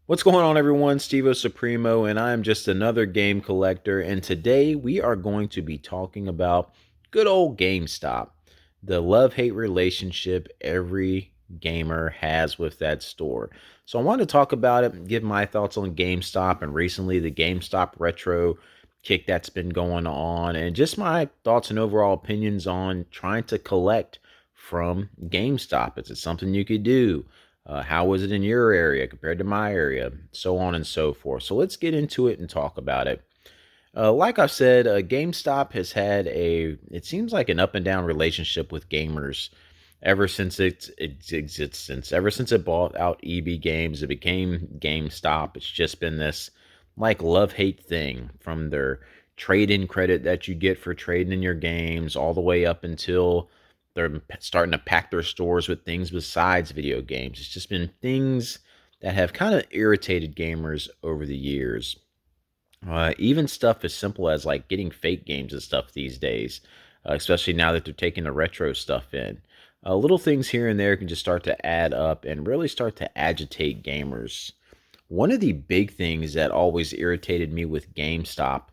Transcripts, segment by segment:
What's going on, everyone? Stevo Supremo, and I'm just another game collector. And today we are going to be talking about good old GameStop, the love hate relationship every gamer has with that store. So, I want to talk about it and give my thoughts on GameStop and recently the GameStop retro kick that's been going on, and just my thoughts and overall opinions on trying to collect from GameStop. Is it something you could do? How was it in your area compared to my area? So on and so forth. So let's get into it and talk about it. Like I've said, GameStop has had it seems like an up and down relationship with gamers ever since its existence. Ever since it bought out EB Games, it became GameStop. It's just been this like love hate thing from their trade in credit that you get for trading in your games all the way up until they're starting to pack their stores with things besides video games. It's just been things that have kind of irritated gamers over the years. Even stuff as simple as like getting fake games and stuff these days, especially now that they're taking the retro stuff in. Little things here and there can just start to add up and really start to agitate gamers. One of the big things that always irritated me with GameStop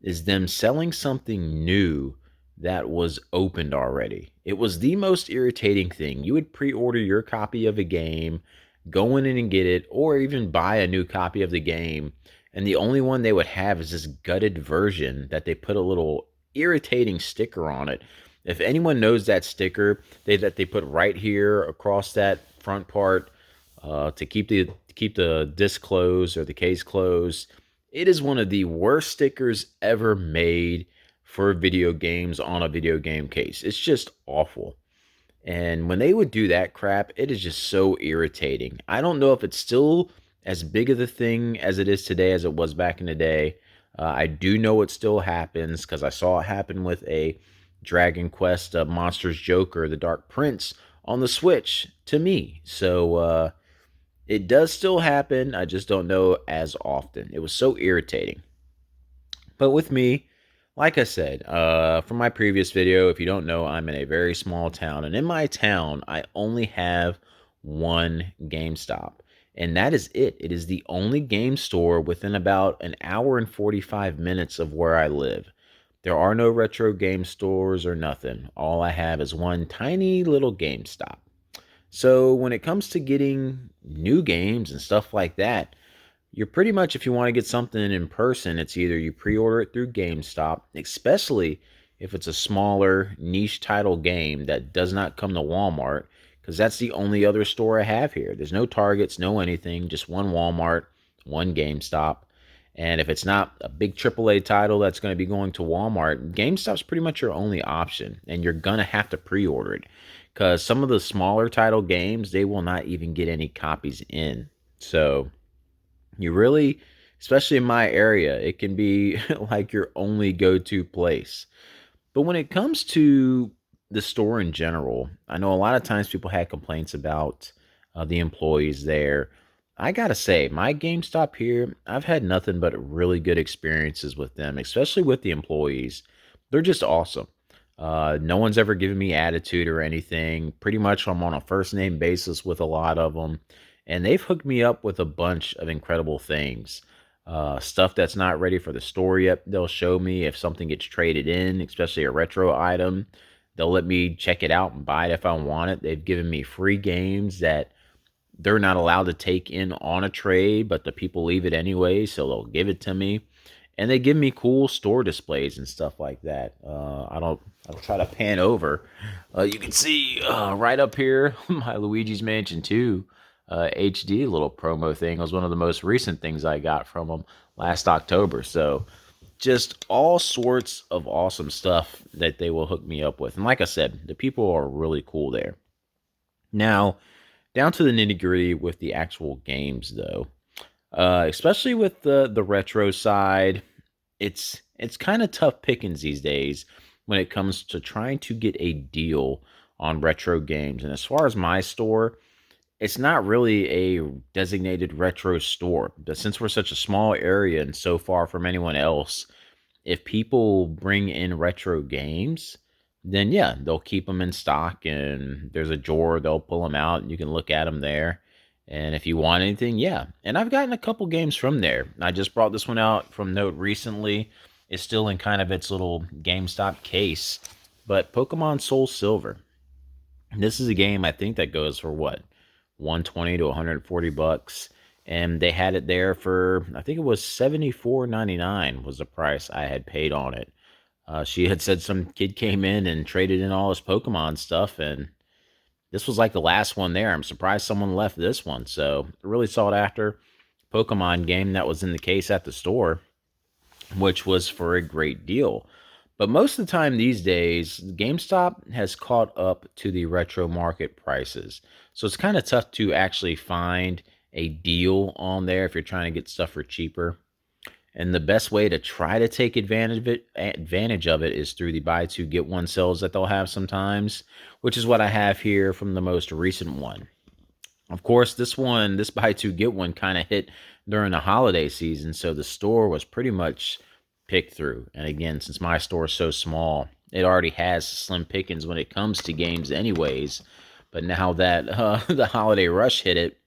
is them selling something new that was opened already. It was the most irritating thing. You would pre-order your copy of a game, go in and get it, or even buy a new copy of the game, and the only one they would have is this gutted version that they put a little irritating sticker on it. If anyone knows that sticker that they put right here across that front part to keep the disc closed or the case closed, it is one of the worst stickers ever made for video games on a video game case. It's just awful. And when they would do that crap, it is just so irritating. I don't know if it's still as big of a thing as it is today as it was back in the day. I do know it still happens because I saw it happen with a Dragon Quest Monsters Joker, the Dark Prince, on the Switch to me. So it does still happen. I just don't know as often. It was so irritating. But with me, like I said, from my previous video, if you don't know, I'm in a very small town. And in my town, I only have one GameStop. And that is it. It is the only game store within about an hour and 45 minutes of where I live. There are no retro game stores or nothing. All I have is one tiny little GameStop. So when it comes to getting new games and stuff like that, you're pretty much, if you want to get something in person, it's either you pre-order it through GameStop, especially if it's a smaller niche title game that does not come to Walmart, because that's the only other store I have here. There's no Targets, no anything, just one Walmart, one GameStop. And if it's not a big AAA title that's going to be going to Walmart, GameStop's pretty much your only option, and you're going to have to pre-order it because some of the smaller title games, they will not even get any copies in. So you really, especially in my area, it can be like your only go-to place. But when it comes to the store in general, I know a lot of times people had complaints about the employees there. I gotta say, my GameStop here, I've had nothing but really good experiences with them, especially with the employees. They're just awesome. No one's ever given me attitude or anything. Pretty much, I'm on a first name basis with a lot of them, and they've hooked me up with a bunch of incredible things. Stuff that's not ready for the store yet, they'll show me if something gets traded in, especially a retro item. They'll let me check it out and buy it if I want it. They've given me free games that they're not allowed to take in on a trade, but the people leave it anyway, so they'll give it to me. And they give me cool store displays and stuff like that. I'll try to pan over. You can see right up here my Luigi's Mansion 2 HD little promo thing. It was one of the most recent things I got from them last October. So just all sorts of awesome stuff that they will hook me up with. And like I said, the people are really cool there. Now, down to the nitty gritty with the actual games, though, especially with the retro side, it's kind of tough pickings these days when it comes to trying to get a deal on retro games. And as far as my store, it's not really a designated retro store. But since we're such a small area and so far from anyone else, if people bring in retro games, then yeah, they'll keep them in stock and there's a drawer, they'll pull them out and you can look at them there. And if you want anything, yeah. And I've gotten a couple games from there. I just brought this one out from Note recently. It's still in kind of its little GameStop case. But Pokemon Soul Silver. This is a game I think that goes for what? 120 to 140 bucks. And they had it there for, I think it was 74.99 was the price I had paid on it. She had said some kid came in and traded in all his Pokemon stuff, and this was like the last one there. I'm surprised someone left this one. So, really sought after Pokemon game that was in the case at the store, which was for a great deal. But most of the time these days, GameStop has caught up to the retro market prices. So it's kind of tough to actually find a deal on there if you're trying to get stuff for cheaper. And the best way to try to take advantage of it is through the buy two get one sales that they'll have sometimes, which is what I have here from the most recent one. Of course, this buy two get one kind of hit during the holiday season, so the store was pretty much picked through. And again, since my store is so small, it already has slim pickings when it comes to games, anyways. But now that the holiday rush hit it,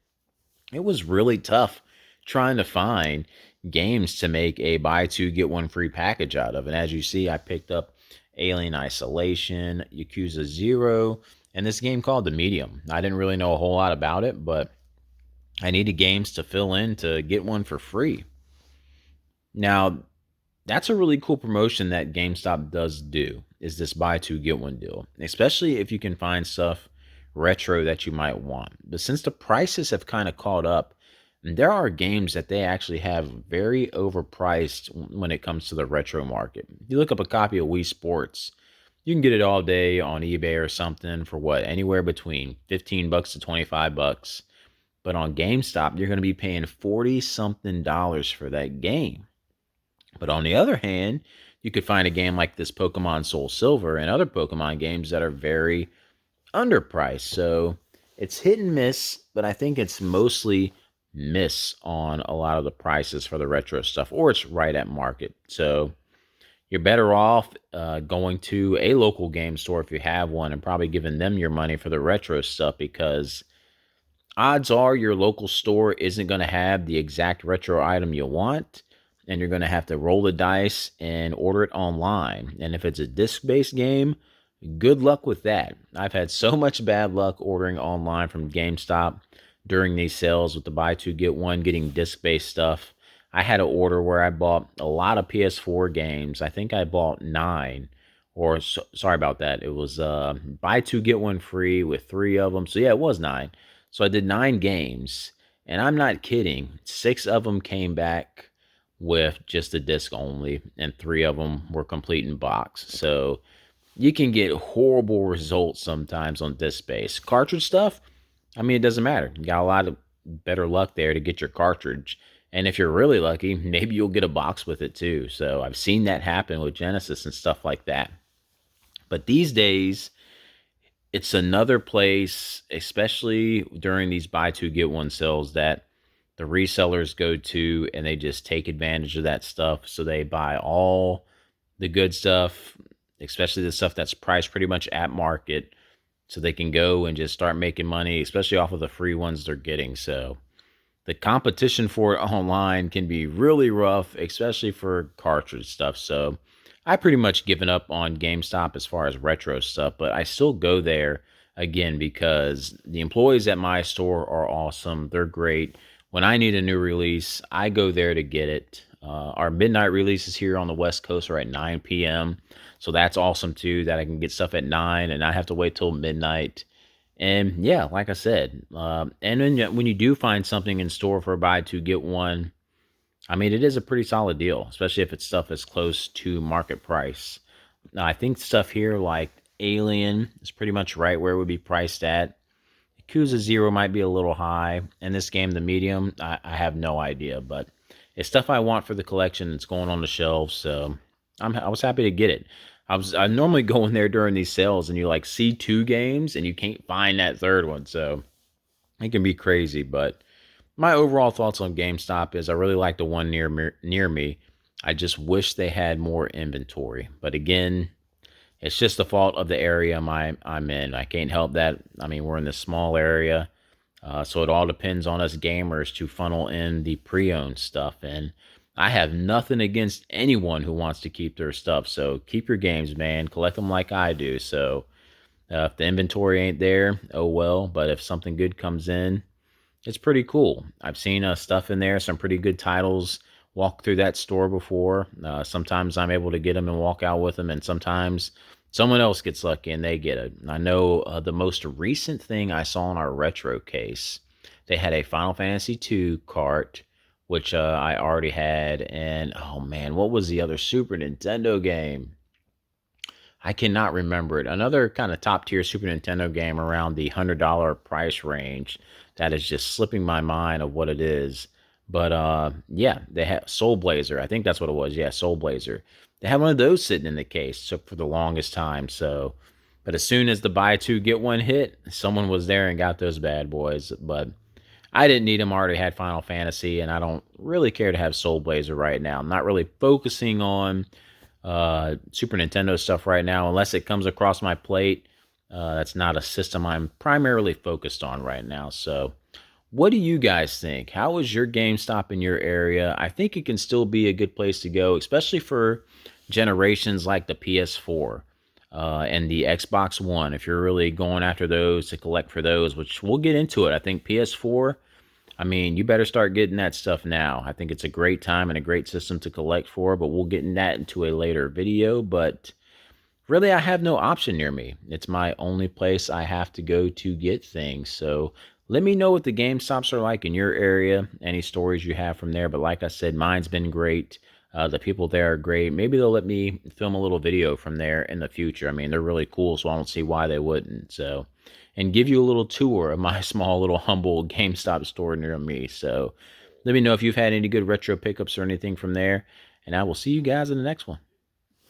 it was really tough trying to find games to make a buy two get one free package out of. And as you see, I picked up Alien Isolation, Yakuza 0, and this game called The Medium. I didn't really know a whole lot about it, but I needed games to fill in to get one for free. Now, that's a really cool promotion that GameStop does do, is this buy two get one deal, especially if you can find stuff retro that you might want. But since the prices have kind of caught up, there are games that they actually have very overpriced when it comes to the retro market. If you look up a copy of Wii Sports, you can get it all day on eBay or something for what, anywhere between 15 bucks to 25 bucks. But on GameStop, you're going to be paying 40 something dollars for that game. But on the other hand, you could find a game like this Pokemon Soul Silver and other Pokemon games that are very underpriced. So it's hit and miss, but I think it's mostly miss on a lot of the prices for the retro stuff, or it's right at market. So you're better off going to a local game store if you have one and probably giving them your money for the retro stuff, because odds are your local store isn't going to have the exact retro item you want, and you're going to have to roll the dice and order it online. And if it's a disc-based game, good luck with that. I've had so much bad luck ordering online from GameStop during these sales with the buy two get one, getting disc-based stuff. I had an order where I bought a lot of PS4 games. I think I bought 9, or sorry about that. It was buy two get one free with 3 of them. So yeah, it was 9. So I did 9 games, and I'm not kidding. 6 of them came back with just the disc only, and 3 of them were complete in box. So you can get horrible results sometimes on disc-based. Cartridge stuff, I mean, it doesn't matter. You got a lot of better luck there to get your cartridge. And if you're really lucky, maybe you'll get a box with it too. So I've seen that happen with Genesis and stuff like that. But these days, it's another place, especially during these buy two get one sales, that the resellers go to and they just take advantage of that stuff. So they buy all the good stuff, especially the stuff that's priced pretty much at market, so they can go and just start making money, especially off of the free ones they're getting. So the competition for it online can be really rough, especially for cartridge stuff. So I pretty much given up on GameStop as far as retro stuff, but I still go there again because the employees at my store are awesome. They're great. When I need a new release, I go there to get it. Our midnight releases here on the West Coast are at 9 p.m. So that's awesome too, that I can get stuff at 9 and not have to wait till midnight. And yeah, like I said, and then when you do find something in store for a buy two get one, I mean, it is a pretty solid deal, especially if it's stuff as close to market price. Now, I think stuff here like Alien is pretty much right where it would be priced at. Yakuza 0 might be a little high. And this game, The Medium, I have no idea. But it's stuff I want for the collection. It's going on the shelves. So I was happy to get it. I normally go in there during these sales and you like see 2 games and you can't find that third one. So it can be crazy. But my overall thoughts on GameStop is I really like the one near me. I just wish they had more inventory. But again, it's just the fault of the area I'm in. I can't help that. I mean, we're in this small area. So it all depends on us gamers to funnel in the pre-owned stuff. And I have nothing against anyone who wants to keep their stuff. So keep your games, man. Collect them like I do. So if the inventory ain't there, oh well. But if something good comes in, it's pretty cool. I've seen stuff in there, some pretty good titles. Walk through that store before. Sometimes I'm able to get them and walk out with them, and sometimes someone else gets lucky and they get it. I know the most recent thing I saw in our retro case, they had a Final Fantasy II cart, which I already had, and oh man, what was the other Super Nintendo game? I cannot remember it. Another kind of top tier Super Nintendo game around the $100 price range that is just slipping my mind of what it is. But yeah, they had Soul Blazer. I think that's what it was. Yeah, Soul Blazer. They had one of those sitting in the case for the longest time. So, but as soon as the buy two get one hit, someone was there and got those bad boys. But I didn't need them. I already had Final Fantasy, and I don't really care to have Soul Blazer right now. I'm not really focusing on Super Nintendo stuff right now, unless it comes across my plate. That's not a system I'm primarily focused on right now. So, what do you guys think? How is your GameStop in your area? I think it can still be a good place to go, especially for generations like the PS4 and the Xbox One. If you're really going after those to collect for those, which we'll get into it. I think PS4, I mean, you better start getting that stuff now. I think it's a great time and a great system to collect for, but we'll get in that into a later video. But really, I have no option near me. It's my only place I have to go to get things. So let me know what the GameStops are like in your area, any stories you have from there. But like I said, mine's been great. The people there are great. Maybe they'll let me film a little video from there in the future. I mean, they're really cool, so I don't see why they wouldn't. So, and give you a little tour of my small little humble GameStop store near me. So let me know if you've had any good retro pickups or anything from there. And I will see you guys in the next one.